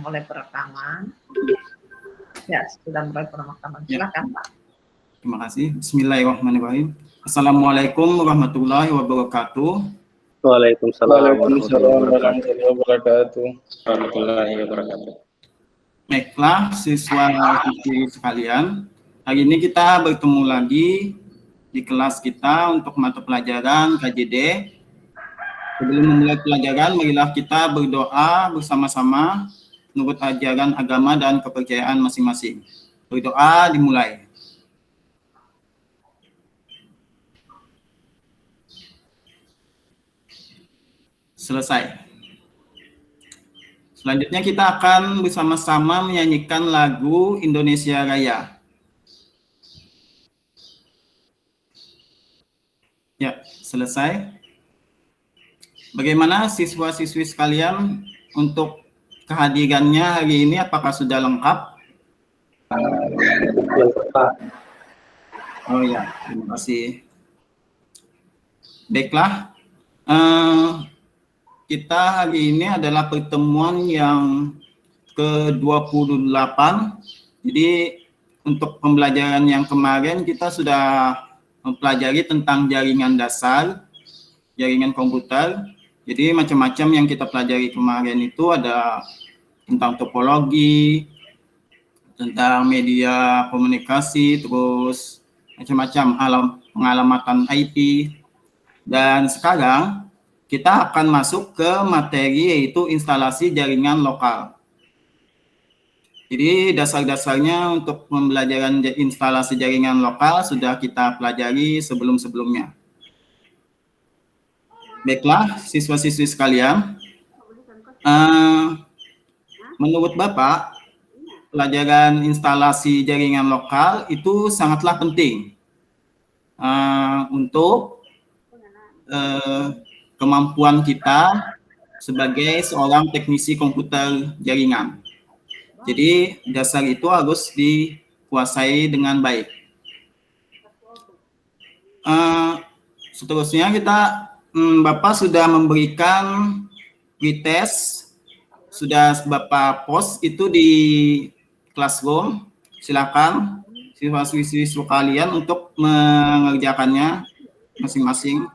mulai perekaman. Ya, sudah mulai perekaman. Silakan, Pak. Terima kasih. Bismillahirrahmanirrahim. Assalamualaikum warahmatullahi wabarakatuh. Waalaikumsalam warahmatullahi wabarakatuh. Baiklah, siswa-siswi sekalian, hari ini kita bertemu lagi di kelas kita untuk mata pelajaran KJD. Sebelum memulai pelajaran, marilah kita berdoa bersama-sama menurut ajaran agama dan kepercayaan masing-masing. Berdoa dimulai. Selesai. Selanjutnya kita akan bersama-sama menyanyikan lagu Indonesia Raya. Ya, selesai. Bagaimana siswa-siswi sekalian untuk kehadirannya hari ini? Apakah sudah lengkap? Lengkap. Oh ya, terima kasih. Baiklah. Kita hari ini adalah pertemuan yang ke-28. Jadi untuk pembelajaran yang kemarin kita sudah mempelajari tentang jaringan dasar, jaringan komputer. Jadi macam-macam yang kita pelajari kemarin itu ada tentang topologi, tentang media komunikasi, terus macam-macam pengalamatan IP. Dan sekarang kita akan masuk ke materi yaitu instalasi jaringan lokal. Jadi dasar-dasarnya untuk pembelajaran instalasi jaringan lokal sudah kita pelajari sebelum-sebelumnya. Baiklah, siswa-siswi sekalian, menurut Bapak, pelajaran instalasi jaringan lokal itu sangatlah penting untuk kemampuan kita sebagai seorang teknisi komputer jaringan. Jadi dasar itu harus dikuasai dengan baik. Seterusnya Bapak sudah memberikan pretest, sudah Bapak post itu di Classroom. Silakan siswa-siswi kalian untuk mengerjakannya masing-masing.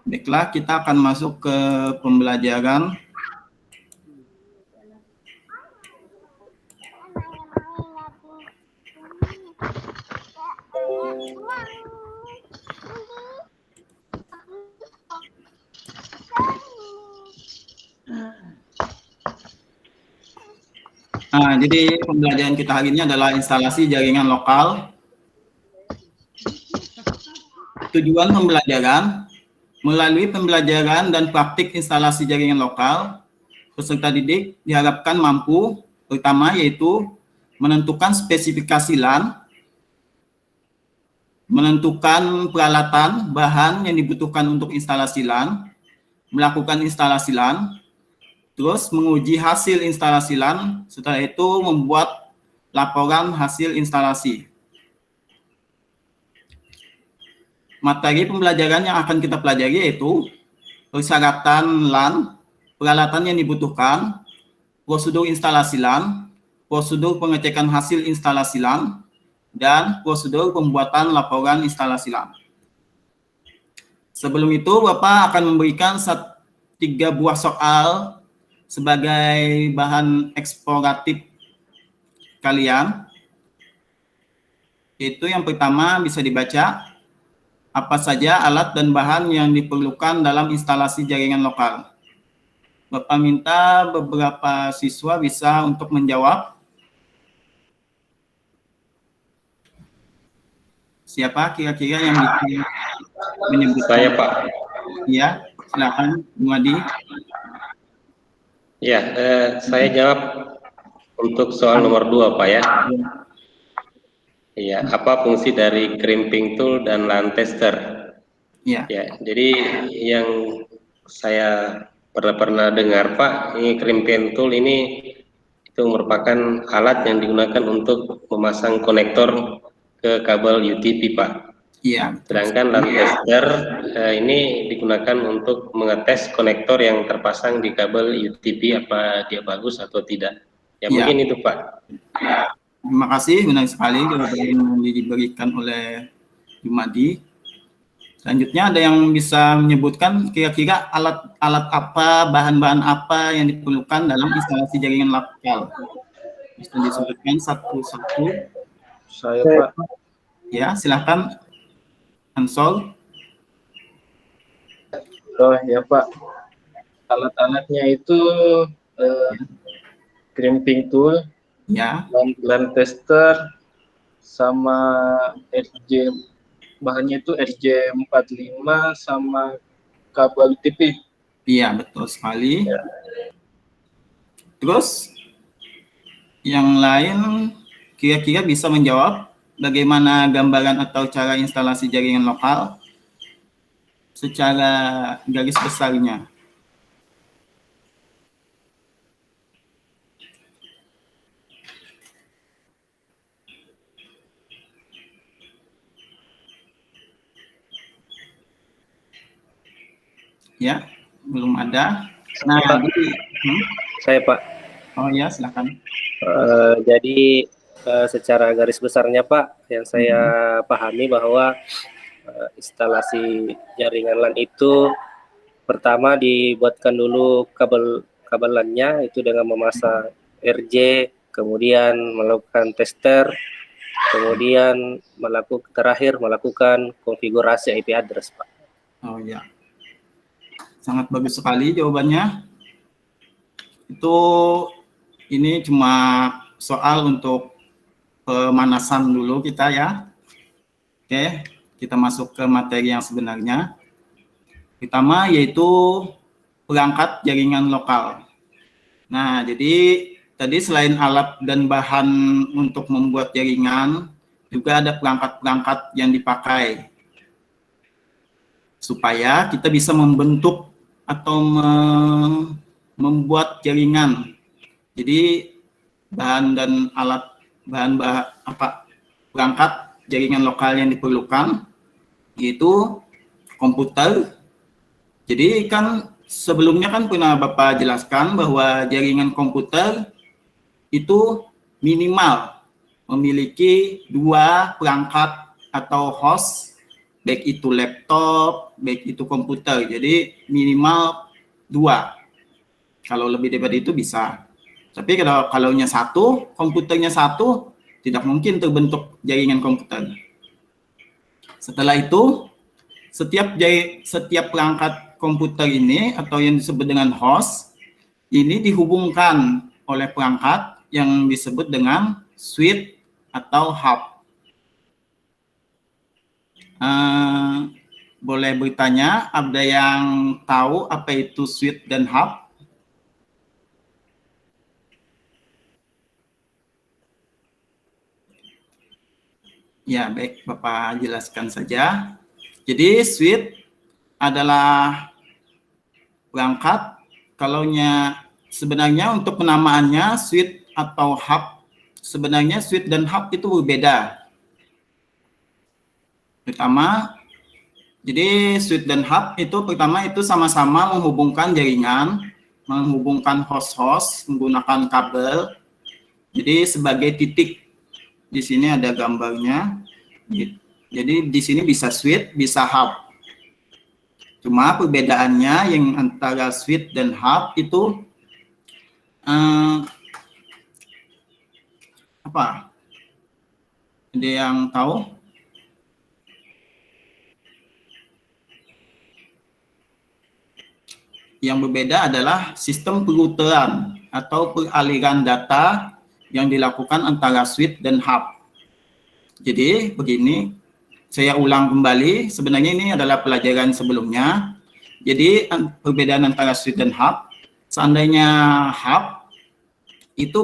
Baiklah, kita akan masuk ke pembelajaran. Jadi pembelajaran kita hari ini adalah instalasi jaringan lokal. Tujuan pembelajaran: melalui pembelajaran dan praktik instalasi jaringan lokal, peserta didik diharapkan mampu, pertama yaitu menentukan spesifikasi LAN, menentukan peralatan, bahan yang dibutuhkan untuk instalasi LAN, melakukan instalasi LAN, terus menguji hasil instalasi LAN, setelah itu membuat laporan hasil instalasi. Materi pembelajaran yang akan kita pelajari yaitu persyaratan LAN, peralatan yang dibutuhkan, prosedur instalasi LAN, prosedur pengecekan hasil instalasi LAN, dan prosedur pembuatan laporan instalasi LAN. Sebelum itu, Bapak akan memberikan 3 buah soal sebagai bahan eksploratif kalian. Itu yang pertama bisa dibaca. Apa saja alat dan bahan yang diperlukan dalam instalasi jaringan lokal? Bapak minta beberapa siswa bisa untuk menjawab. Siapa kira-kira yang bisa menyebutkan? Saya, Pak. Ya, silakan, Bung Adi. Ya, saya jawab untuk soal nomor 2, Pak ya. Iya, apa fungsi dari crimping tool dan LAN tester? Ya. Ya, jadi yang saya pernah dengar, Pak, ini crimping tool ini itu merupakan alat yang digunakan untuk memasang konektor ke kabel UTP, Pak. Iya. Sedangkan LAN tester ini digunakan untuk mengetes konektor yang terpasang di kabel UTP apa dia bagus atau tidak. Ya, Iya. mungkin itu Pak. Terima kasih, benar sekali jawaban yang diberikan oleh Jumadi. Selanjutnya ada yang bisa menyebutkan kira-kira alat-alat apa, bahan-bahan apa yang diperlukan dalam instalasi jaringan lokal? Bisa disebutkan satu-satu. Saya Pak. Ya, silakan. Ansol. Oh ya Pak. Alat-alatnya itu crimping tool, Ya, LAN tester, sama RJ, bahannya itu RJ45 sama kabel UTP. iya betul sekali. Ya. Terus yang lain kira-kira bisa menjawab bagaimana gambaran atau cara instalasi jaringan lokal secara garis besarnya. Ya, belum ada. Nah, jadi, Saya Pak. oh ya, silakan. Jadi secara garis besarnya Pak, yang saya pahami bahwa instalasi jaringan LAN itu pertama dibuatkan dulu kabel LAN-nya itu dengan memasang RJ, kemudian melakukan tester, kemudian terakhir melakukan konfigurasi IP address Pak. Oh ya, sangat bagus sekali jawabannya. Itu ini cuma soal untuk pemanasan dulu kita ya. Oke, kita masuk ke materi yang sebenarnya. Pertama yaitu perangkat jaringan lokal. Nah, jadi tadi selain alat dan bahan untuk membuat jaringan, juga ada perangkat-perangkat yang dipakai supaya kita bisa membentuk atau membuat jaringan. Jadi bahan dan alat perangkat jaringan lokal yang diperlukan yaitu komputer. Jadi kan sebelumnya kan pernah Bapak jelaskan bahwa jaringan komputer itu minimal memiliki 2 perangkat atau host, baik itu laptop, baik itu komputer. Jadi minimal 2. Kalau lebih dari itu bisa. Tapi kalau komputernya satu, tidak mungkin terbentuk jaringan komputer. Setelah itu, setiap perangkat komputer ini atau yang disebut dengan host, ini dihubungkan oleh perangkat yang disebut dengan switch atau hub. Boleh bertanya, ada yang tahu apa itu switch dan hub? Ya, baik, Bapak jelaskan saja. Jadi switch adalah perangkat, sebenarnya untuk penamaannya switch atau hub, sebenarnya switch dan hub itu berbeda. Jadi switch dan hub itu pertama itu sama-sama menghubungkan jaringan, menghubungkan host-host menggunakan kabel. Jadi sebagai titik. Di sini ada gambarnya. Jadi di sini bisa switch, bisa hub. Cuma perbedaannya yang antara switch dan hub itu apa? Ada yang tahu? Yang berbeda adalah sistem peruteran atau peraliran data yang dilakukan antara switch dan hub. Jadi begini, saya ulang kembali, sebenarnya ini adalah pelajaran sebelumnya. Jadi perbedaan antara switch dan hub, seandainya hub itu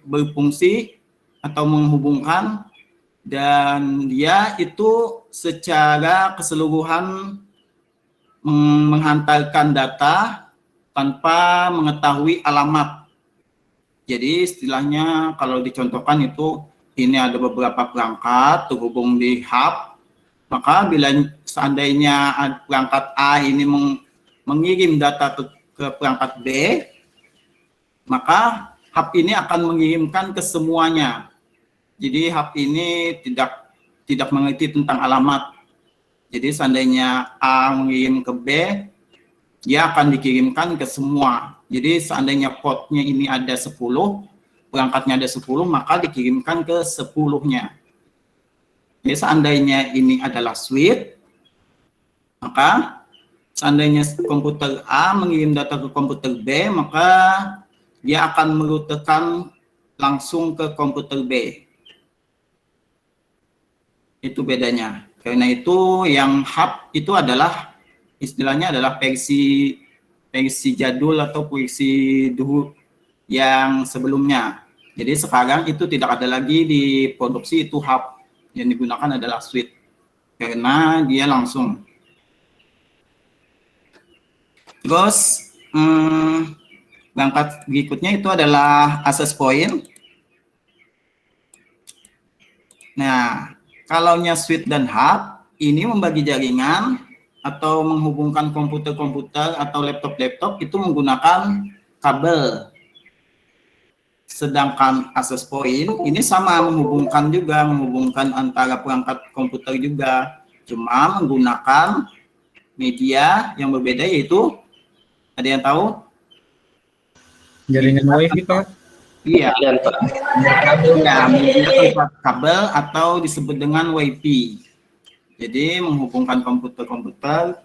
berfungsi atau menghubungkan dan dia itu secara keseluruhan menghantarkan data tanpa mengetahui alamat. Jadi istilahnya kalau dicontohkan itu ini ada beberapa perangkat terhubung di hub. Maka bila seandainya perangkat A ini mengirim data ke perangkat B, maka hub ini akan mengirimkan ke semuanya. Jadi hub ini tidak mengerti tentang alamat. Jadi seandainya A mengirim ke B, dia akan dikirimkan ke semua. Jadi seandainya portnya ini ada 10, perangkatnya ada 10, maka dikirimkan ke 10-nya. Jadi seandainya ini adalah switch, maka seandainya komputer A mengirim data ke komputer B, maka dia akan merutekan langsung ke komputer B. Itu bedanya. Karena itu yang hub itu adalah istilahnya adalah versi jadul atau versi dulu yang sebelumnya. Jadi sekarang itu tidak ada lagi di produksi itu hub, yang digunakan adalah switch karena dia langsung. Terus perangkat berikutnya itu adalah access point. Nah, kalaunya switch dan hub ini membagi jaringan atau menghubungkan komputer-komputer atau laptop-laptop itu menggunakan kabel. Sedangkan access point ini sama menghubungkan antara perangkat komputer juga, cuma menggunakan media yang berbeda, yaitu ada yang tahu? Jaringan WiFi, Pak. Iya. Dan Pak, Ya, media kabel atau disebut dengan WiFi. Jadi menghubungkan komputer-komputer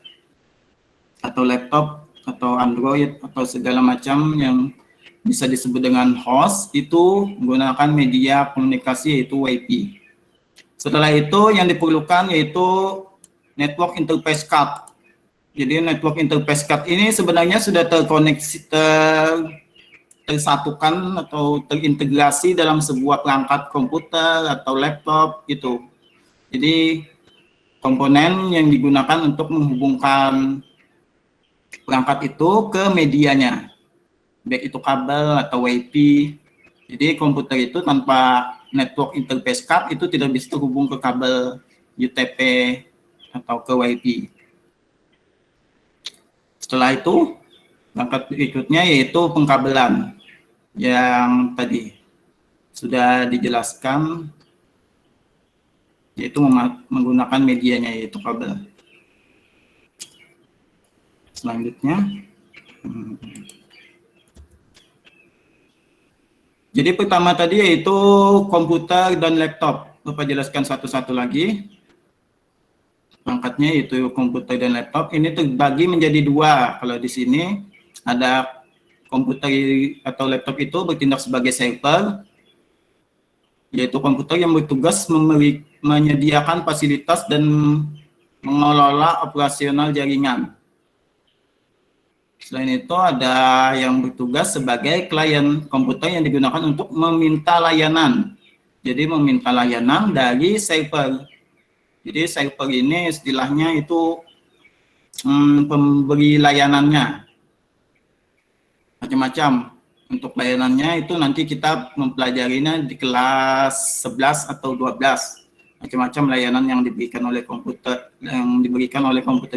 atau laptop atau Android atau segala macam yang bisa disebut dengan host itu menggunakan media komunikasi yaitu WiFi. Setelah itu yang diperlukan yaitu network interface card. Jadi network interface card ini sebenarnya sudah terkoneksi, tersatukan atau terintegrasi dalam sebuah perangkat komputer atau laptop gitu. Jadi komponen yang digunakan untuk menghubungkan perangkat itu ke medianya, baik itu kabel atau WiFi. Jadi komputer itu tanpa network interface card itu tidak bisa terhubung ke kabel UTP atau ke WiFi. Setelah itu perangkat berikutnya yaitu pengkabelan yang tadi sudah dijelaskan, yaitu menggunakan medianya yaitu kabel. Selanjutnya, jadi pertama tadi yaitu komputer dan laptop. Bapak jelaskan satu-satu lagi. Perangkatnya yaitu komputer dan laptop. Ini terbagi menjadi dua. Kalau di sini ada komputer atau laptop itu bertindak sebagai server, yaitu komputer yang bertugas menyediakan fasilitas dan mengelola operasional jaringan. Selain itu ada yang bertugas sebagai klien komputer yang digunakan untuk meminta layanan. Jadi meminta layanan dari server. Jadi server ini istilahnya itu pemberi layanannya. Macam-macam. Untuk layanannya itu nanti kita mempelajarinya di kelas 11 atau 12. Macam-macam layanan yang diberikan oleh komputer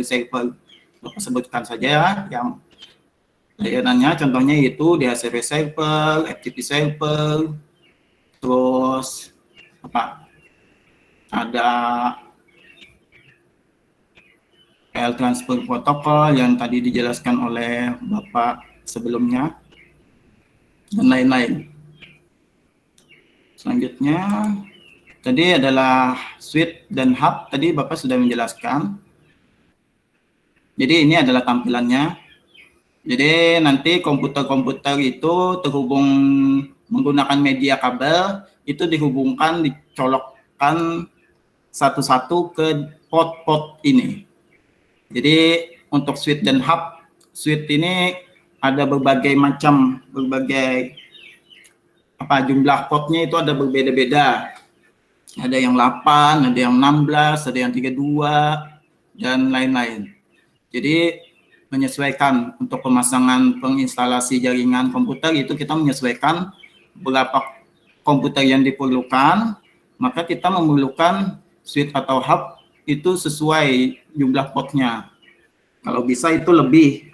server. Bapak sebutkan saja yang layanannya, contohnya itu DHCP server, FTP server, terus apa? Ada file transfer protokol yang tadi dijelaskan oleh Bapak sebelumnya, dan lain-lain. Selanjutnya, tadi adalah switch dan hub, tadi Bapak sudah menjelaskan. Jadi ini adalah tampilannya. Jadi nanti komputer-komputer itu terhubung menggunakan media kabel, itu dihubungkan, dicolokkan satu-satu ke port-port ini. Jadi untuk switch dan hub, switch ini ada berbagai macam, jumlah portnya itu ada berbeda-beda. Ada yang 8, ada yang 16, ada yang 32, dan lain-lain. Jadi menyesuaikan untuk pemasangan penginstalasi jaringan komputer itu kita menyesuaikan berapa komputer yang diperlukan, maka kita memerlukan switch atau hub itu sesuai jumlah portnya. Kalau bisa itu lebih.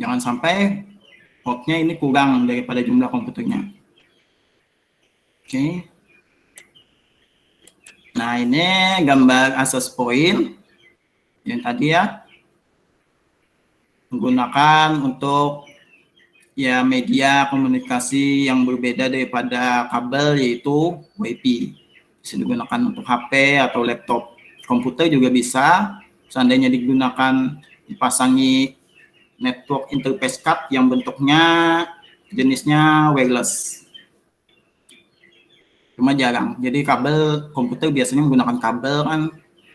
Jangan sampai portnya ini kurang daripada jumlah komputernya. Oke. Nah, ini gambar access point yang tadi ya. Menggunakan untuk ya media komunikasi yang berbeda daripada kabel, yaitu WiFi. Bisa digunakan untuk HP atau laptop. Komputer juga bisa, seandainya digunakan dipasangi network interface card yang bentuknya jenisnya wireless. Cuma jarang. Jadi kabel komputer biasanya menggunakan kabel kan,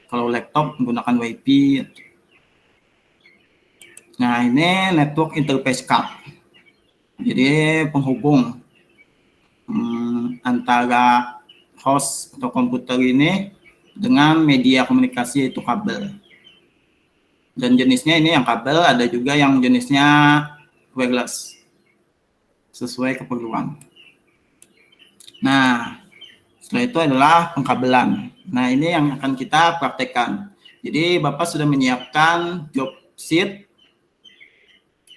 kalau laptop menggunakan WiFi. Nah, ini network interface card. Jadi penghubung antara host atau komputer ini dengan media komunikasi, yaitu kabel. Dan jenisnya ini yang kabel, ada juga yang jenisnya wireless. Sesuai keperluan. Nah, setelah itu adalah pengkabelan. Nah, ini yang akan kita praktekkan. Jadi Bapak sudah menyiapkan job sheet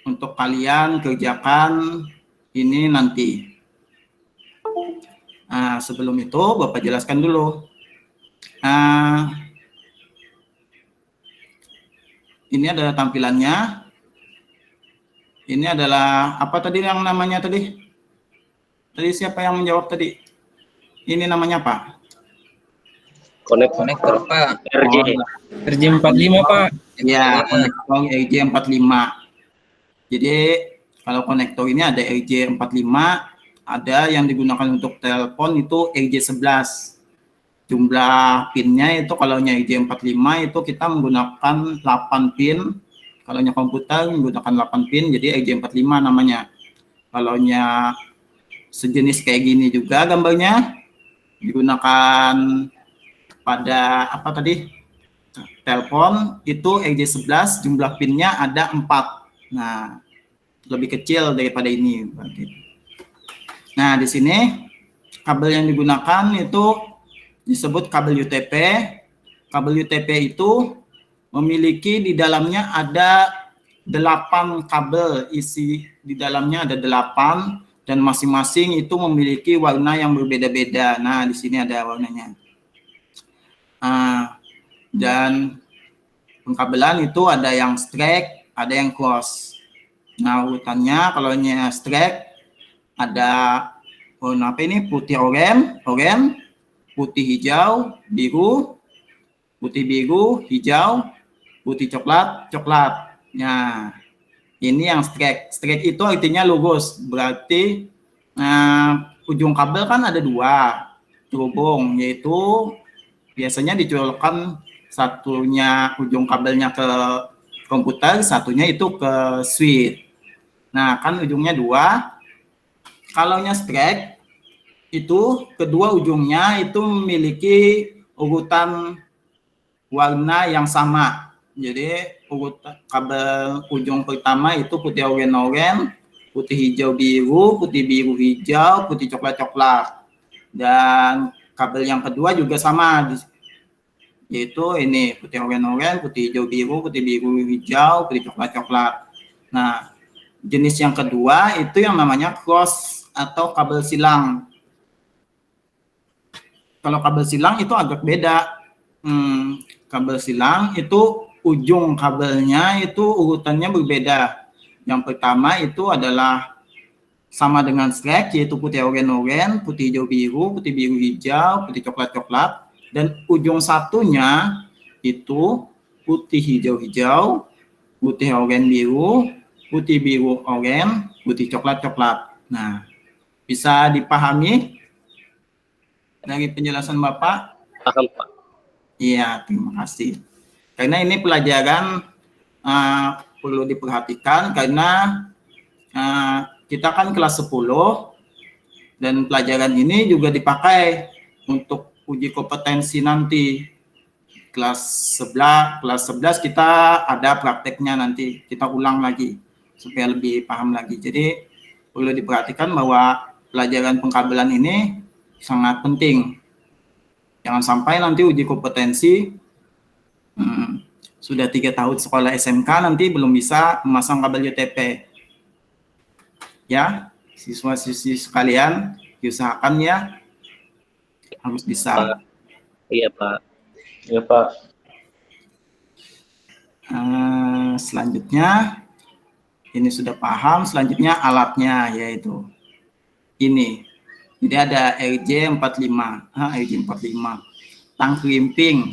untuk kalian kerjakan ini nanti. Nah, sebelum itu Bapak jelaskan dulu. Ini adalah tampilannya. Ini adalah apa tadi yang namanya tadi? Tadi siapa yang menjawab tadi? Ini namanya apa? Konektor Pak. RJ45 Pak. Ya, konektor RJ45. Jadi kalau konektor ini ada RJ45, ada yang digunakan untuk telepon itu RJ11. Jumlah pinnya itu kalau RJ45 itu kita menggunakan 8 pin. Kalau komputer menggunakan 8 pin, jadi RJ45 namanya. Kalau sejenis kayak gini juga gambarnya, digunakan pada apa tadi? Telepon itu RJ11, jumlah pinnya ada 4. Nah, lebih kecil daripada ini. Nah, di sini kabel yang digunakan itu disebut kabel UTP. Kabel UTP itu memiliki di dalamnya ada 8 kabel, isi di dalamnya ada 8, dan masing-masing itu memiliki warna yang berbeda-beda. Nah, di sini ada warnanya. Dan pengkabelan itu ada yang straight, ada yang cross. Nah, urutannya kalau straight ada warna apa ini? Putih oranye, putih hijau, biru, putih biru, hijau, putih coklat. Nah, ini yang straight. Straight itu artinya lurus. Berarti ujung kabel kan ada 2 terhubung, yaitu biasanya dicolokkan satunya ujung kabelnya ke komputer, satunya itu ke switch. Nah, kan ujungnya 2. Kalau straight itu kedua ujungnya itu memiliki urutan warna yang sama. Jadi urutan kabel ujung pertama itu putih oranye, putih hijau biru, putih biru hijau, putih coklat. Dan kabel yang kedua juga sama, yaitu ini putih oranye, putih hijau biru, putih biru hijau, putih coklat. Nah, jenis yang kedua itu yang namanya cross atau kabel silang. Kalau kabel silang itu agak beda. Kabel silang itu ujung kabelnya itu urutannya berbeda. Yang pertama itu adalah sama dengan straight, yaitu putih oranye, putih hijau biru, putih biru hijau, putih coklat. Dan ujung satunya itu putih hijau-hijau, putih oranye biru, putih biru oranye, putih coklat. Nah, bisa dipahami dari penjelasan Bapak? Paham Pak. Iya, terima kasih. Karena ini pelajaran perlu diperhatikan karena kita kan kelas 10 dan pelajaran ini juga dipakai untuk uji kompetensi nanti. Kelas 11 kita ada prakteknya nanti, kita ulang lagi supaya lebih paham lagi. Jadi perlu diperhatikan bahwa pelajaran pengkabelan ini sangat penting. Jangan sampai nanti uji kompetensi sudah 3 tahun sekolah SMK nanti belum bisa memasang kabel UTP. Ya, siswa-siswi sekalian, diusahakan ya harus bisa. Pak. Iya Pak. Ya Pak. Selanjutnya, ini sudah paham. Selanjutnya alatnya yaitu ini. Jadi ada RJ45, RJ45, tang krimping.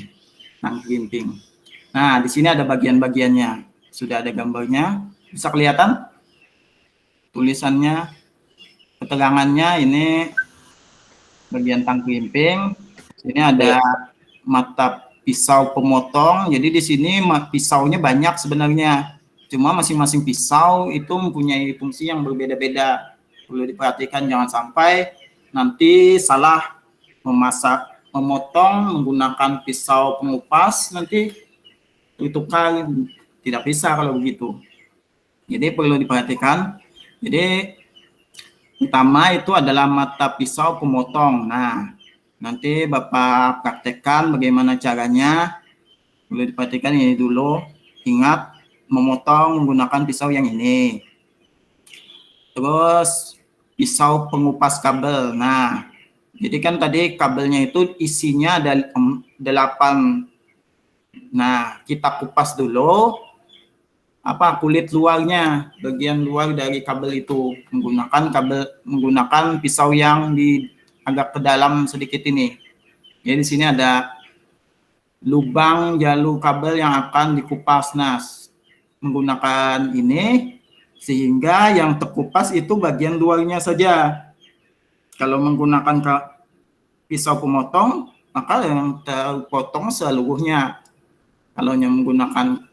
Nah, di sini ada bagian-bagiannya. Sudah ada gambarnya. Bisa kelihatan? Tulisannya, keterangannya ini bagian tang krimping. Sini ada mata pisau pemotong. Jadi di sini pisaunya banyak sebenarnya. Cuma masing-masing pisau itu mempunyai fungsi yang berbeda-beda. Perlu diperhatikan jangan sampai nanti salah memotong menggunakan pisau pengupas, nanti tukar, tidak bisa kalau begitu. Jadi perlu diperhatikan. Jadi utama itu adalah mata pisau pemotong. Nah, nanti Bapak praktekkan bagaimana caranya. Perlu diperhatikan ini dulu. Ingat memotong menggunakan pisau yang ini. Terus pisau pengupas kabel. Nah, jadi kan tadi kabelnya itu isinya ada 8. Nah, kita kupas dulu kulit luarnya, bagian luar dari kabel itu menggunakan pisau yang agak ke dalam sedikit ini. Jadi di sini ada lubang jalur kabel yang akan dikupas. Nah, menggunakan ini sehingga yang terkupas itu bagian luarnya saja. Kalau menggunakan pisau pemotong, maka yang terpotong seluruhnya. Kalau yang menggunakan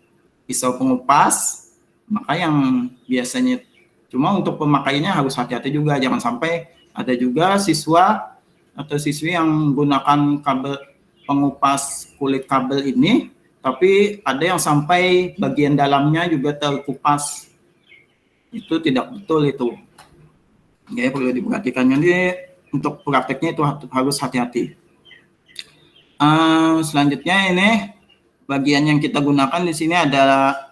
pisau pengupas, maka yang biasanya cuma untuk pemakainya harus hati-hati juga. Jangan sampai ada juga siswa atau siswi yang menggunakan kabel pengupas kulit kabel ini, tapi ada yang sampai bagian dalamnya juga terkupas. Itu tidak betul itu. Jadi perlu diperhatikan. Jadi untuk prakteknya itu harus hati-hati. Selanjutnya ini bagian yang kita gunakan di sini adalah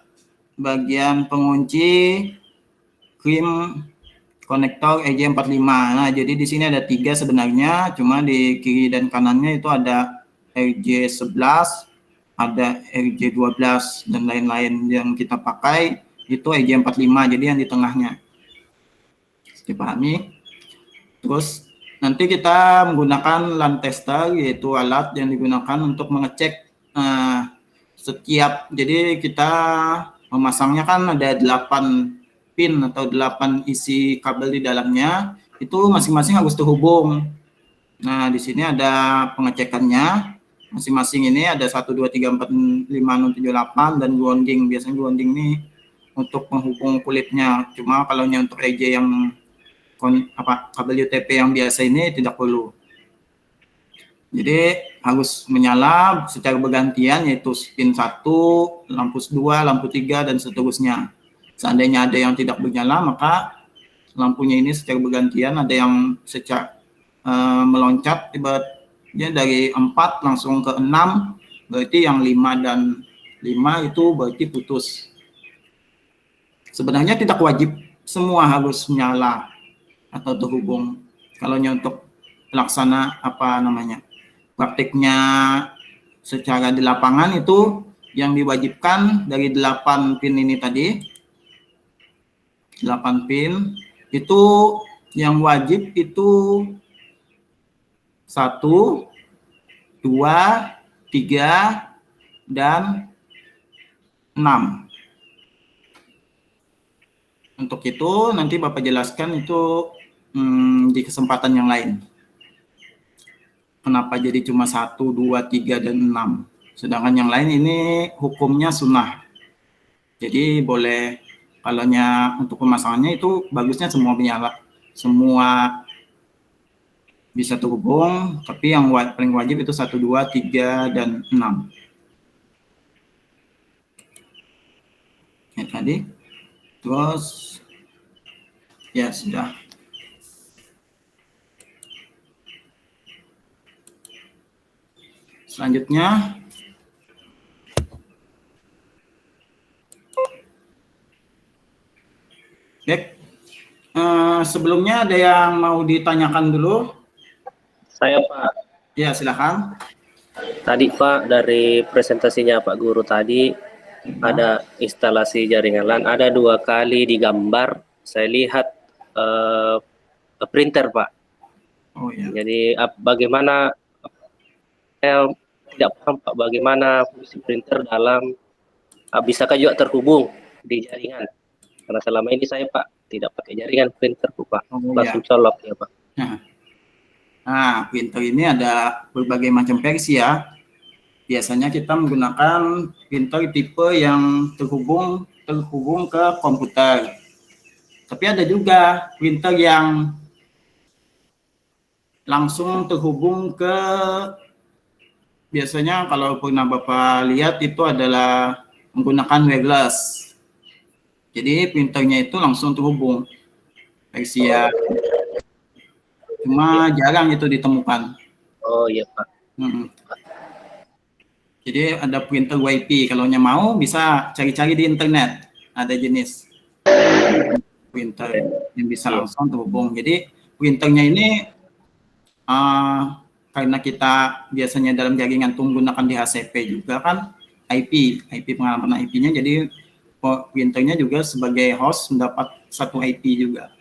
bagian pengunci krim konektor EJ45. Nah, jadi di sini ada 3 sebenarnya, cuma di kiri dan kanannya itu ada RJ11, ada RJ12 dan lain-lain. Yang kita pakai itu EJ45, jadi yang di tengahnya. Dipahami? Terus nanti kita menggunakan LAN tester, yaitu alat yang digunakan untuk mengecek setiap, jadi kita memasangnya kan ada 8 pin atau 8 isi kabel di dalamnya, itu masing-masing harus terhubung. Nah, di sini ada pengecekannya. Masing-masing ini ada 1, 2, 3, 4, 5, 6, 7, 8 dan grounding. Biasanya grounding ini untuk penghubung kulitnya. Cuma kalau untuk EJ yang kabel UTP yang biasa ini tidak perlu. Jadi harus menyala secara bergantian, yaitu pin 1, lampu 2, lampu 3 dan seterusnya. Seandainya ada yang tidak bernyala, maka lampunya ini secara bergantian, ada yang secara meloncat tiba-tiba dari 4 langsung ke 6, berarti yang 5 dan 5 itu berarti putus. Sebenarnya tidak wajib semua harus menyala atau terhubung. Kalau untuk pelaksana praktiknya secara di lapangan itu yang diwajibkan dari 8 pin ini tadi, 8 pin itu yang wajib itu 1, 2, 3, dan 6. Untuk itu nanti Bapak jelaskan itu di kesempatan yang lain. Kenapa jadi cuma 1, 2, 3, dan 6. Sedangkan yang lain ini hukumnya sunnah. Jadi boleh, kalau untuk pemasangannya itu bagusnya semua menyala. Semua bisa terhubung, tapi yang paling wajib itu 1, 2, 3, dan 6. Ya tadi. Terus, ya sudah. Selanjutnya, baik. Sebelumnya ada yang mau ditanyakan dulu? Saya Pak, Ya, silakan. tadi Pak dari presentasinya Pak Guru tadi ada instalasi jaringan LAN, ada 2 kali digambar. Saya lihat printer Pak. Oh ya. Jadi bagaimana saya tidak paham Pak bagaimana fungsi printer dalam bisakah juga terhubung di jaringan? Karena selama ini saya Pak tidak pakai jaringan printer Pak, Oh, langsung colok ya Pak. Nah, printer ini ada berbagai macam versi ya. Biasanya kita menggunakan printer tipe yang terhubung ke komputer. Tapi ada juga printer yang langsung terhubung ke, biasanya kalau pernah Bapak lihat itu adalah menggunakan wireless. Jadi printernya itu langsung terhubung. Versi ya, cuma jarang itu ditemukan. Oh iya Pak. Jadi ada printer WiFi. Kalau mau bisa cari-cari di internet. Ada jenis printer yang bisa langsung terhubung. Jadi printernya ini karena kita biasanya dalam jaringan itu menggunakan DHCP juga kan, IP pengalaman IP-nya. Jadi printernya juga sebagai host mendapat satu IP juga.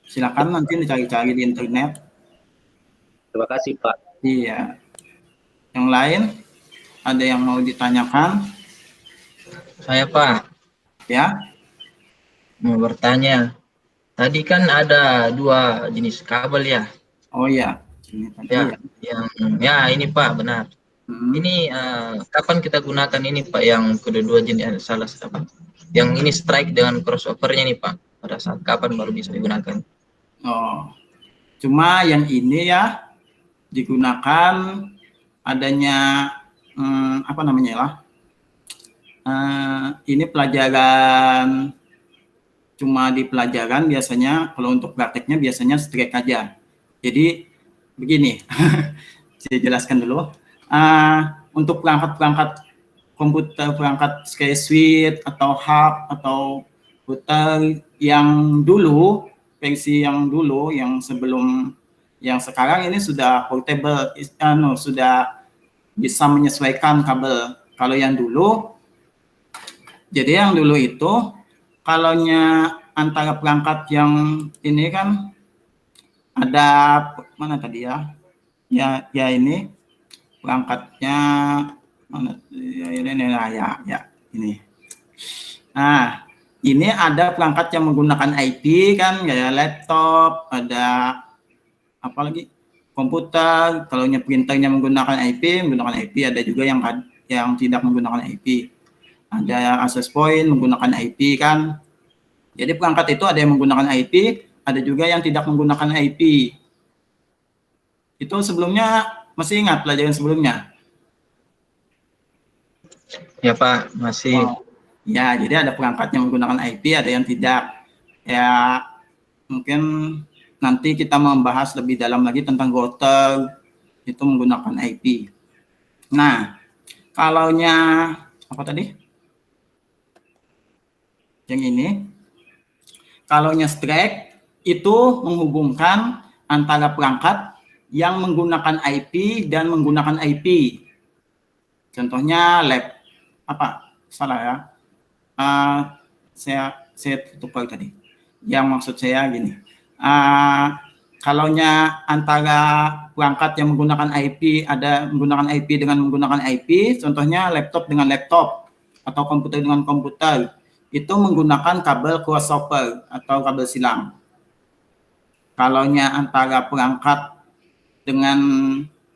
Silakan nanti dicari-cari di internet. Terima kasih Pak. Iya. Yang lain ada yang mau ditanyakan? Saya Pak Ya. mau bertanya. Tadi kan ada 2 jenis kabel ya. Oh ya. Ini tadi ya. Ini Pak benar. Ini kapan kita gunakan ini Pak yang kedua jenis salah apa? Yang ini strike dengan crossovernya nih Pak. Pada saat kapan baru bisa digunakan? Oh. Cuma yang ini ya digunakan adanya apa namanya lah? Ini pelajaran, cuma di pelajaran biasanya, kalau untuk prakteknya biasanya strike aja. Jadi begini, saya jelaskan dulu. Untuk perangkat-perangkat komputer, perangkat kayak switch atau hub atau router yang dulu, versi yang dulu, yang sebelum, yang sekarang ini sudah portable, sudah bisa menyesuaikan kabel. Kalau yang dulu, jadi yang dulu itu, kalaunya antara perangkat yang ini kan ada mana tadi ya? Ya ini perangkatnya mana? Ya ini. Nah, ini ada perangkat yang menggunakan IP kan, kayak laptop, ada apa lagi? Komputer. Kalau printernya menggunakan IP, ada juga yang tidak menggunakan IP. Ada access point menggunakan IP kan. Jadi perangkat itu ada yang menggunakan IP, ada juga yang tidak menggunakan IP. Itu sebelumnya masih ingat pelajaran sebelumnya? Ya Pak, masih. Wow. Ya, jadi ada perangkat yang menggunakan IP, ada yang tidak. Ya, mungkin nanti kita membahas lebih dalam lagi tentang router itu menggunakan IP. Nah, kalaunya apa tadi? Yang ini, kalaunya strike itu menghubungkan antara perangkat yang menggunakan IP dan menggunakan IP. Contohnya salah ya. Saya tutup tadi. Yang maksud saya gini. Kalaunya antara perangkat yang menggunakan IP, ada menggunakan IP dengan menggunakan IP, contohnya laptop dengan laptop atau komputer dengan komputer, itu menggunakan kabel crossover atau kabel silang. Kalaunya antara perangkat dengan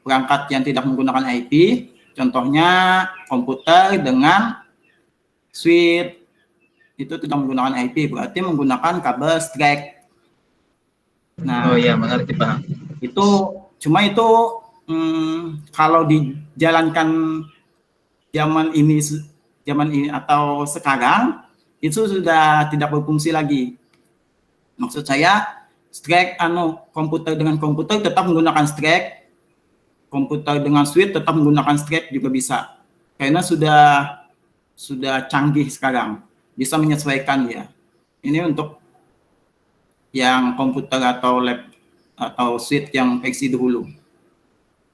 perangkat yang tidak menggunakan IP, contohnya komputer dengan switch, itu tidak menggunakan IP, berarti menggunakan kabel strike. Nah, oh iya, mengerti Pak. Itu kalau dijalankan zaman ini atau sekarang, itu sudah tidak berfungsi lagi. Maksud saya, strike komputer dengan komputer tetap menggunakan strike, komputer dengan switch tetap menggunakan strike juga bisa. Karena sudah canggih sekarang, bisa menyesuaikan ya. Ini untuk yang komputer atau lab atau switch yang versi dahulu.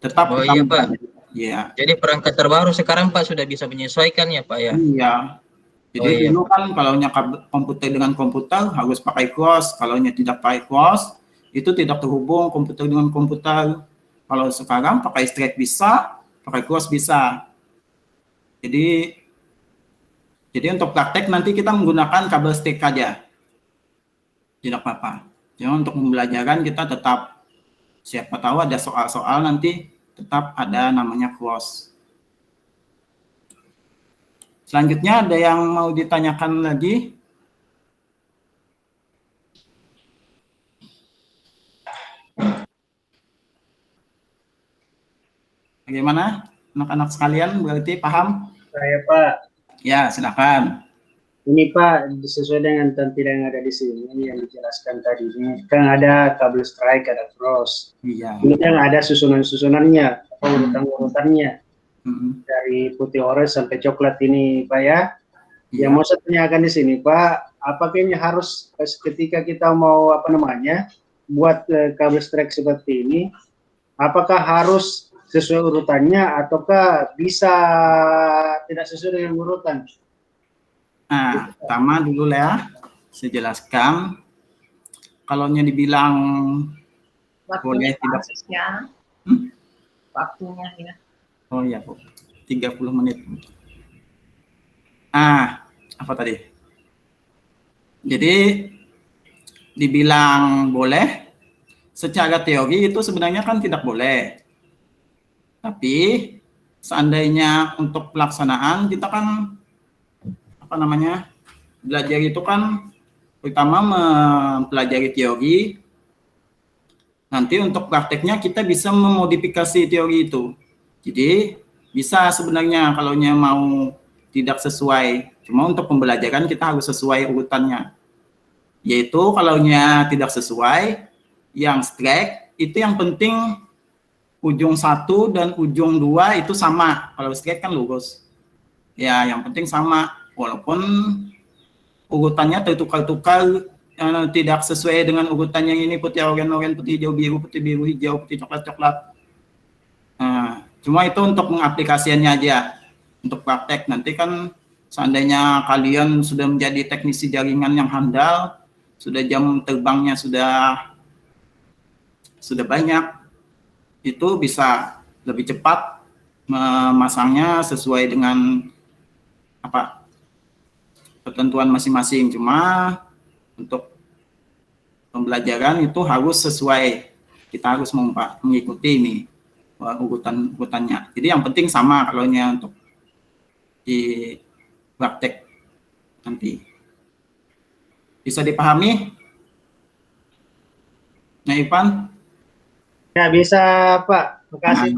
Tetap Oh kita iya Pak. Ya. Jadi perangkat terbaru sekarang Pak sudah bisa menyesuaikan ya Pak ya? Iya. Jadi Oh, iya. dulu kan kalau komputer dengan komputer harus pakai cross, kalau tidak pakai cross itu tidak terhubung komputer dengan komputer. Kalau sekarang pakai strike bisa, pakai cross bisa. Jadi untuk praktek nanti kita menggunakan kabel stick aja. Tidak apa-apa. Cuma untuk pembelajaran kita tetap, siapa tahu ada soal-soal nanti tetap ada namanya cross. Selanjutnya ada yang mau ditanyakan lagi? Bagaimana anak-anak sekalian, berarti paham? Saya Pak, Ya, silakan. ini Pak sesuai dengan tampilan yang ada di sini yang dijelaskan tadi ini kan ada kabel strike, ada cross. Iya. Ini kan ada susunan-susunannya, apa urutan-urutannya dari putih orange sampai coklat ini Pak ya. Yang mau saya tanyakan di sini Pak, apakah ini harus ketika kita mau buat kabel strike seperti ini, apakah harus sesuai urutannya ataukah bisa tidak sesuai dengan urutan? Nah, pertama dulu ya, saya jelaskan. Kalau dibilang boleh tidak. Waktunya ya. Oh iya, Bu. 30 menit. Apa tadi? Jadi dibilang boleh, secara teori itu sebenarnya kan tidak boleh. Tapi seandainya untuk pelaksanaan kita kan belajar itu kan pertama mempelajari teori, nanti untuk prakteknya kita bisa memodifikasi teori itu. Jadi bisa sebenarnya kalau mau tidak sesuai, cuma untuk pembelajaran kita harus sesuai urutannya. Yaitu kalau tidak sesuai, yang strike itu yang penting ujung 1 dan ujung 2 itu sama. Kalau strike kan lurus. Ya, yang penting sama. Walaupun urutannya tertukar-tukar, tidak sesuai dengan urutan yang ini, putih oranye, putih hijau biru, putih biru hijau, putih coklat. Cuma itu untuk mengaplikasiannya aja. Untuk praktek nanti kan seandainya kalian sudah menjadi teknisi jaringan yang handal, sudah jam terbangnya sudah banyak, itu bisa lebih cepat memasangnya sesuai dengan ketentuan masing-masing. Cuma untuk pembelajaran itu harus sesuai, kita harus mengikuti ini urutannya. Jadi yang penting sama kalau untuk di praktek nanti. Bisa dipahami? Nah, Ivan? Ya bisa Pak, makasih.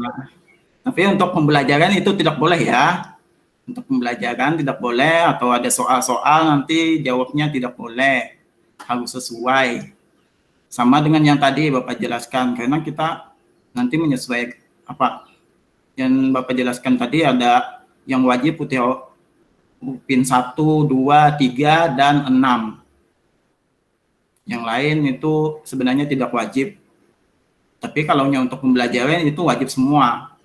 Tapi untuk pembelajaran itu tidak boleh ya. Untuk pembelajaran tidak boleh, atau ada soal-soal nanti jawabnya tidak boleh. Harus sesuai. Sama dengan yang tadi Bapak jelaskan, karena kita nanti menyesuaikan yang Bapak jelaskan tadi, ada yang wajib putih pin 1, 2, 3, dan 6. Yang lain itu sebenarnya tidak wajib. Tapi kalau untuk pembelajaran itu wajib semua.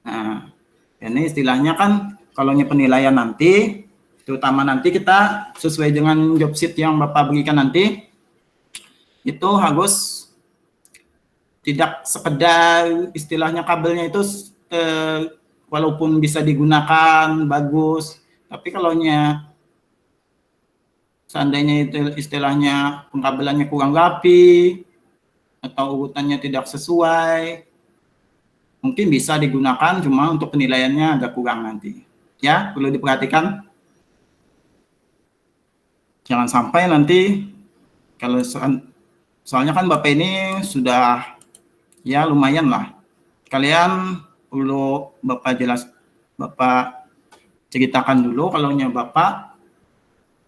Nah, ini istilahnya kan kalau penilaian nanti, terutama nanti kita sesuai dengan job sheet yang Bapak berikan nanti, itu harus tidak sekedar istilahnya kabelnya itu walaupun bisa digunakan bagus, tapi kalau seandainya itu istilahnya pengkabelannya kurang rapi atau urutannya tidak sesuai, mungkin bisa digunakan, cuma untuk penilaiannya agak kurang nanti. Ya, perlu diperhatikan. Jangan sampai nanti, kalau soalnya kan Bapak ini sudah ya lumayan lah. Kalian perlu Bapak ceritakan dulu kalau Bapak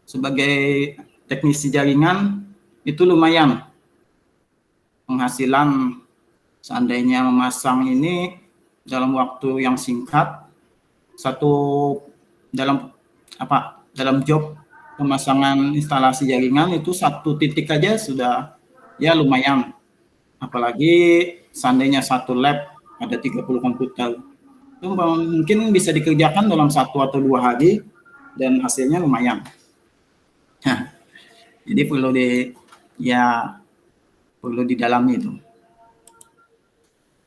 sebagai teknisi jaringan itu lumayan penghasilan seandainya memasang ini dalam waktu yang singkat, dalam job pemasangan instalasi jaringan itu 1 titik aja sudah ya lumayan. Apalagi seandainya 1 lab ada 30 komputer, itu mungkin bisa dikerjakan dalam 1 atau 2 hari dan hasilnya lumayan. Nah, jadi perlu didalami itu.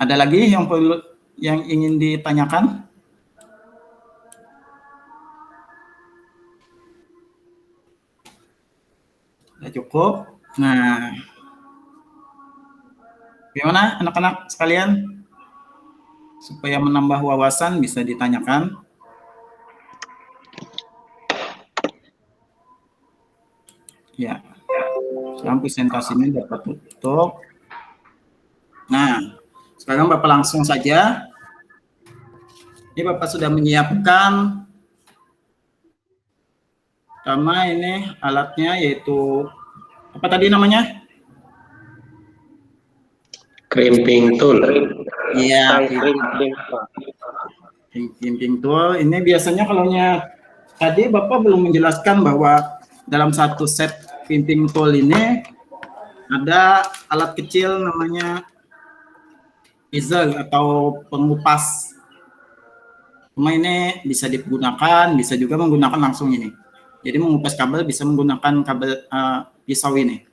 Ada lagi yang ingin ditanyakan? Sudah cukup. Nah, gimana anak-anak sekalian? Supaya menambah wawasan bisa ditanyakan. Ya, sekarang presentasi ini dapat tutup. Nah, sekarang Bapak langsung saja. Ini Bapak sudah menyiapkan, pertama ini alatnya yaitu apa tadi namanya? Crimping tool. Iya, Crimping. crimping tool. Ini biasanya tadi Bapak belum menjelaskan bahwa dalam 1 set crimping tool ini ada alat kecil namanya easel atau pengupas. Cuma ini bisa digunakan, bisa juga menggunakan langsung ini. Jadi mengupas kabel bisa menggunakan kabel pisau ini.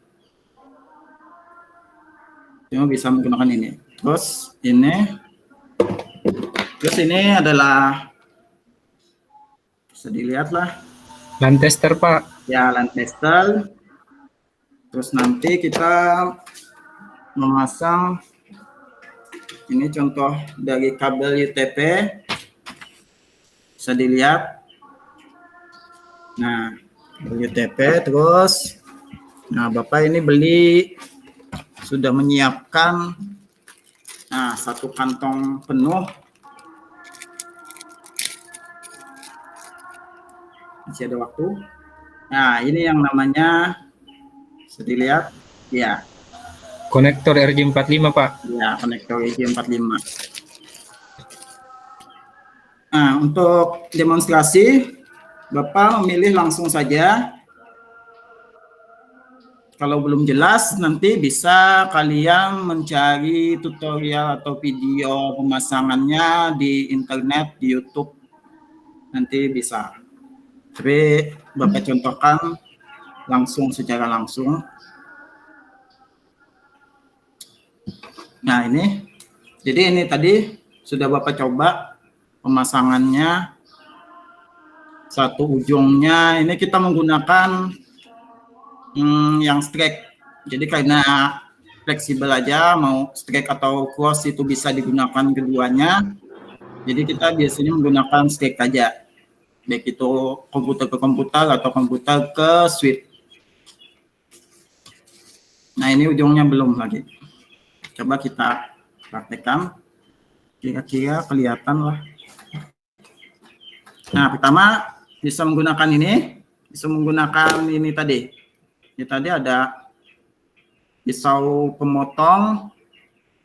Cuma bisa menggunakan ini. Terus ini adalah, bisa dilihat lah. LAN tester, Pak. Ya, LAN tester. Terus nanti kita memasang, ini contoh dari kabel UTP. Bisa dilihat. Nah, kabel UTP terus. Nah, Bapak ini sudah menyiapkan 1 kantong penuh. Masih ada waktu. Nah, ini yang namanya, bisa dilihat, ya. Konektor RJ45, Pak. Ya, konektor RJ45. Nah, untuk demonstrasi, Bapak memilih langsung saja. Kalau belum jelas, nanti bisa kalian mencari tutorial atau video pemasangannya di internet, di YouTube. Nanti bisa. Tapi Bapak contohkan secara langsung. Nah, jadi ini tadi sudah Bapak coba pemasangannya. 1 ujungnya ini kita menggunakan yang strike. Jadi karena fleksibel aja, mau strike atau cross itu bisa digunakan keduanya. Jadi kita biasanya menggunakan strike aja. Baik itu komputer ke komputer atau komputer ke switch. Nah, ini ujungnya belum lagi. Coba kita praktekkan. Kira-kira kelihatan lah. Nah, pertama bisa menggunakan ini tadi. Ini tadi ada pisau pemotong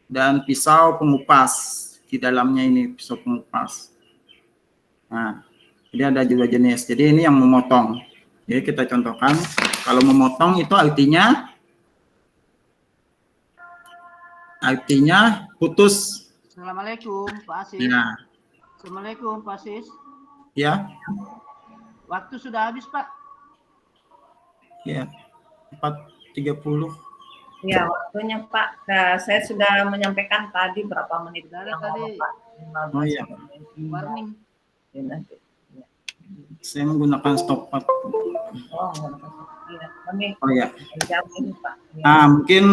dan pisau pengupas. Di dalamnya ini pisau pengupas. Nah, jadi ada juga jenis. Jadi ini yang memotong. Jadi kita contohkan. Kalau memotong itu artinya putus. Assalamualaikum Pak Asis. Ya. Assalamualaikum Pak Asis. Ya. Waktu sudah habis Pak. Ya. 4.30. Ya, waktunya Pak. Nah, saya sudah menyampaikan tadi berapa menit Sudah tadi. Pak. 15 Oh, iya. Warning. Ya, nanti. Saya menggunakan stopwatch. Iya, kami Oh ya. jam ini Pak. Ya. Nah, mungkin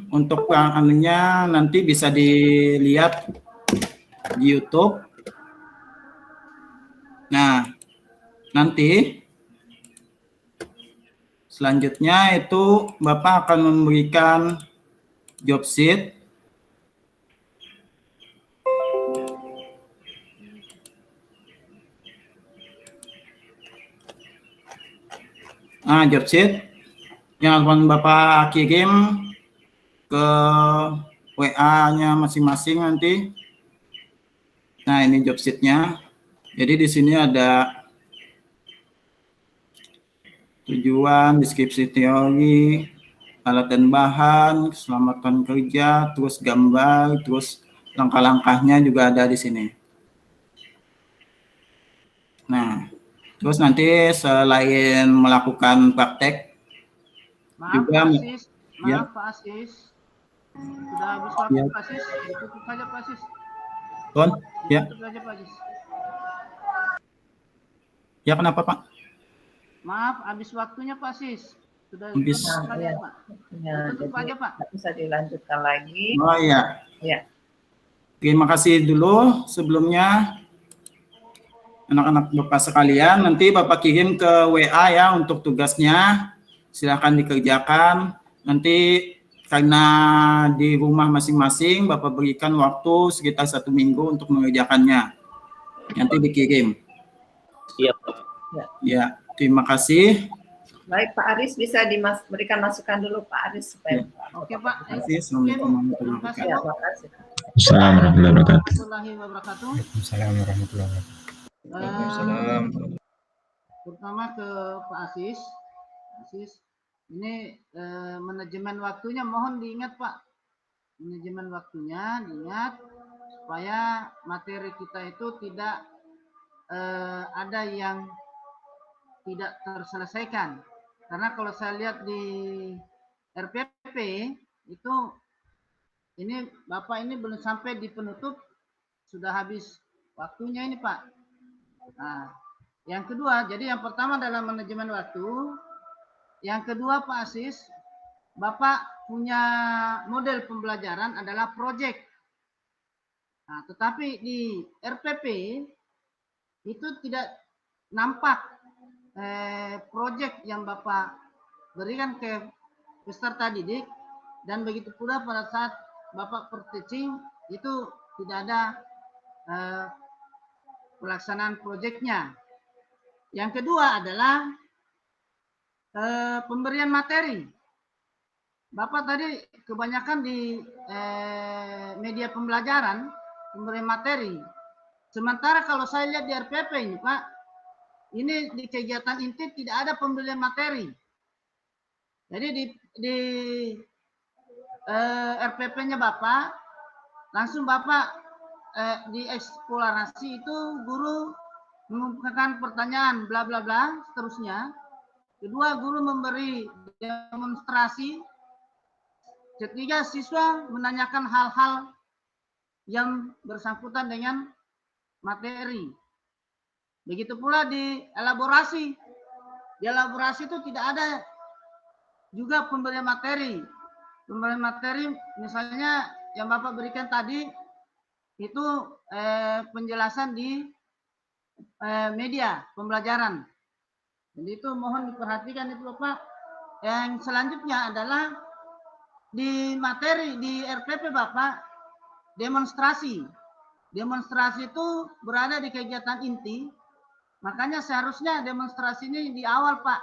untuk anunya nanti bisa dilihat di YouTube. Nah, nanti selanjutnya itu Bapak akan memberikan job sheet. Nah, job sheet yang akan Bapak kirim ke WA-nya masing-masing nanti. Nah, ini job sheet-nya. Jadi di sini ada tujuan, deskripsi teori, alat dan bahan, keselamatan kerja, terus gambar, terus langkah-langkahnya juga ada di sini. Nah, terus nanti selain melakukan praktek, Maaf juga Pak Asis, ya. maaf Pak Asis. Sudah habis waktu Ya. Pak Asis, ditutup saja Pak Asis. Tuan, ya, Ditutup saja Pak Asis. ya kenapa Pak? Maaf, habis waktunya Pak Asis. Sudah Habis. tutup saja Iya. Pak. Ya, Tutup jadi aja Pak. nggak bisa dilanjutkan lagi. Oh iya. Ya. Terima kasih dulu sebelumnya anak-anak Bapak sekalian. Nanti Bapak kirim ke WA ya untuk tugasnya. Silahkan dikerjakan. Nanti karena di rumah masing-masing Bapak berikan waktu sekitar 1 minggu untuk mengerjakannya. Nanti dikirim. Iya Pak. Ya, terima kasih. Baik Pak Aris, bisa berikan masukan dulu Pak Aris supaya Oke Pak. Terima kasih. Assalamualaikum warahmatullahi Terima kasih Ya, wabarakatuh. Bu. terima kasih. Assalamualaikum warahmatullahi wabarakatuh. Warahmatullahi wabarakatuh. Waalaikumsalam warahmatullahi wabarakatuh. Waalaikumsalam. Terutama ke Pak Asis. Asis, ini manajemen waktunya mohon diingat Pak. Manajemen waktunya diingat supaya materi kita itu tidak ada yang tidak terselesaikan. Karena kalau saya lihat di RPP itu ini Bapak ini belum sampai di penutup, sudah habis waktunya ini Pak. Nah, yang kedua, jadi yang pertama adalah manajemen waktu. Yang kedua Pak Asis, Bapak punya model pembelajaran adalah project. Nah, tetapi di RPP itu tidak nampak project yang Bapak berikan ke peserta didik, dan begitu pula pada saat Bapak per-teaching itu tidak ada pelaksanaan proyeknya. Yang kedua adalah pemberian materi. Bapak tadi kebanyakan di media pembelajaran pemberian materi. Sementara kalau saya lihat di RPP ini Pak, ini di kegiatan inti tidak ada pemberian materi. Jadi di RPP-nya Bapak, langsung Bapak di eksplorasi itu guru mengumpulkan pertanyaan bla bla bla seterusnya. Kedua, guru memberi demonstrasi. Ketiga, siswa menanyakan hal-hal yang bersangkutan dengan materi. Begitu pula di elaborasi. Di elaborasi itu tidak ada juga pemberian materi. Pemberian materi misalnya yang Bapak berikan tadi itu penjelasan di media pembelajaran. Jadi itu mohon diperhatikan itu Bapak. Yang selanjutnya adalah di materi di RPP Bapak demonstrasi. Demonstrasi itu berada di kegiatan inti. Makanya seharusnya demonstrasi ini di awal Pak.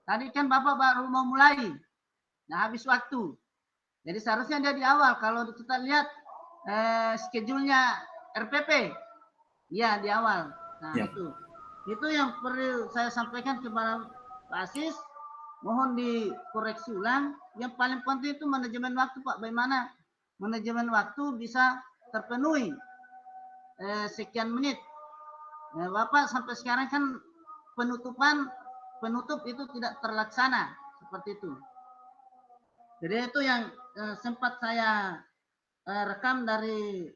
Tadi kan Bapak baru mau mulai. Nah habis waktu. Jadi seharusnya dia di awal. Kalau kita lihat schedule-nya RPP. Ya di awal. Nah Ya. Itu yang perlu saya sampaikan kepada Pak Asis. Mohon dikoreksi ulang. Yang paling penting itu manajemen waktu Pak. Bagaimana manajemen waktu bisa terpenuhi sekian menit. Nah, Bapak sampai sekarang kan penutup itu tidak terlaksana seperti itu. Jadi itu yang sempat saya rekam dari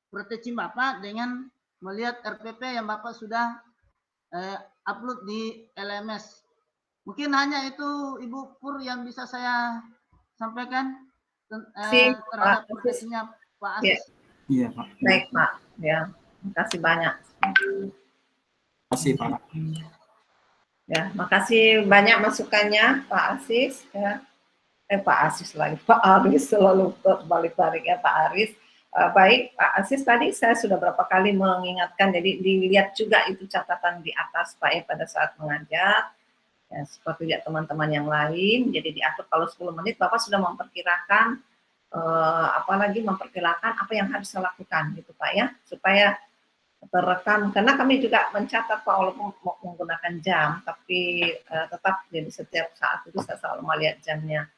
proteksi Bapak dengan melihat RPP yang Bapak sudah upload di LMS. Mungkin hanya itu Ibu Pur yang bisa saya sampaikan terhadap proteksinya Pak Asis. Iya Pak. Baik Pak. Ya, terima kasih banyak. Terima kasih Pak. Ya, makasih banyak masukannya Pak Asis. Ya. Pak Asis lagi, Pak Aris selalu balik-balik ya Pak Aris. Baik Pak Asis, tadi saya sudah berapa kali mengingatkan, jadi dilihat juga itu catatan di atas Pak ya pada saat mengajar. Ya, seperti lihat teman-teman yang lain, jadi diatur kalau 10 menit Bapak sudah memperkirakan apalagi memperkirakan apa yang harus saya lakukan gitu Pak ya, supaya terekam, karena kami juga mencatat Pak walaupun menggunakan jam, tapi tetap jadi setiap saat itu saya selalu melihat jamnya.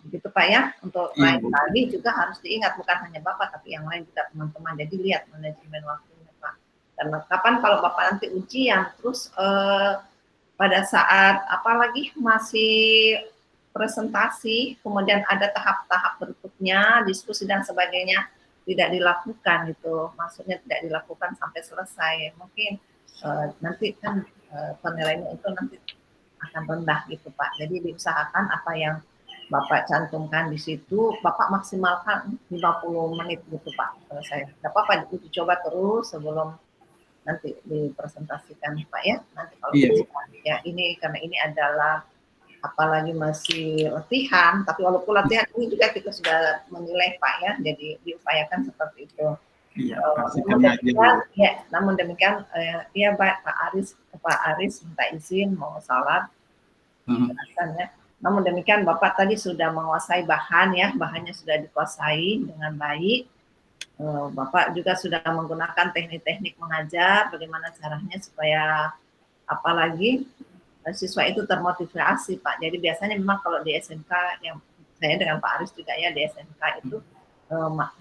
Begitu Pak ya, untuk lain kali juga harus diingat, bukan hanya Bapak tapi yang lain juga teman-teman, jadi lihat manajemen waktunya Pak. Karena kapan kalau Bapak nanti ujian, terus pada saat apalagi masih presentasi, kemudian ada tahap-tahap berikutnya, diskusi dan sebagainya, tidak dilakukan gitu, maksudnya tidak dilakukan sampai selesai, mungkin nanti kan penilaiannya itu nanti akan rendah gitu Pak. Jadi diusahakan apa yang Bapak cantumkan di situ, Bapak maksimalkan 50 menit gitu Pak. Saya tidak apa-apa dicoba terus sebelum nanti dipresentasikan Pak ya. Nanti kalau ya ini karena ini adalah apalagi masih latihan, tapi walaupun latihan ini juga kita sudah menilai Pak ya, jadi diupayakan seperti itu. Namun demikian ya Pak Aris minta izin mau salat. Ya. Namun demikian Bapak tadi sudah menguasai bahan ya, bahannya sudah dikuasai dengan baik. Bapak juga sudah menggunakan teknik-teknik mengajar, bagaimana caranya supaya apalagi siswa itu termotivasi Pak. Jadi biasanya memang kalau di SMK yang saya dengan Pak Aris juga ya di SMK itu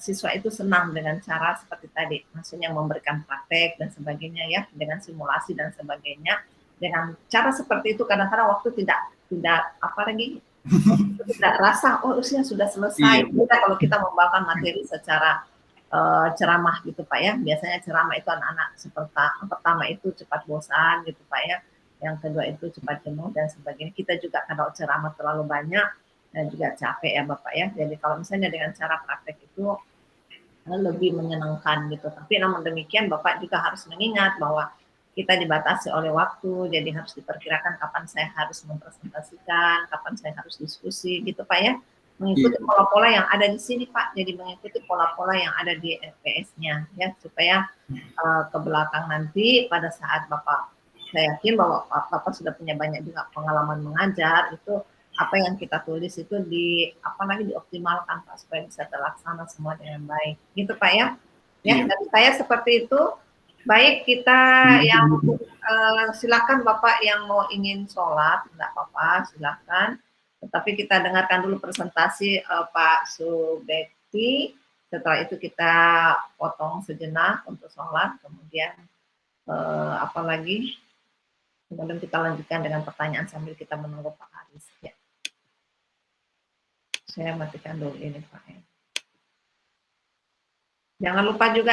siswa itu senang dengan cara seperti tadi, maksudnya memberikan praktek dan sebagainya ya, dengan simulasi dan sebagainya. Dengan cara seperti itu kadang-kadang waktu tidak apalagi tidak rasa usia sudah selesai. Kita kalau kita membawakan materi secara ceramah gitu Pak ya, biasanya ceramah itu anak-anak pertama itu cepat bosan gitu Pak ya, yang kedua itu cepat jenuh dan sebagainya. Kita juga kalau ceramah terlalu banyak dan juga capek ya Bapak ya. Jadi kalau misalnya dengan cara praktek itu lebih menyenangkan gitu. Tapi namun demikian Bapak juga harus mengingat bahwa kita dibatasi oleh waktu, jadi harus diperkirakan kapan saya harus mempresentasikan, kapan saya harus diskusi gitu Pak ya. Mengikuti pola-pola yang ada di sini Pak, jadi mengikuti pola-pola yang ada di FPS-nya ya, supaya ke belakang nanti pada saat Bapak, saya yakin bahwa Bapak sudah punya banyak juga pengalaman mengajar, itu apa yang kita tulis itu apalagi dioptimalkan Pak supaya bisa terlaksana semua dengan baik gitu Pak ya. Ya dari saya seperti itu. Baik, kita yang silakan Bapak yang mau ingin sholat, enggak apa-apa, silakan. Tetapi kita dengarkan dulu presentasi Pak Subekti. Setelah itu kita potong sejenak untuk sholat. Kemudian apa lagi? Kemudian kita lanjutkan dengan pertanyaan sambil kita menunggu Pak Aris. Ya. Saya matikan dulu ini Pak. Jangan lupa juga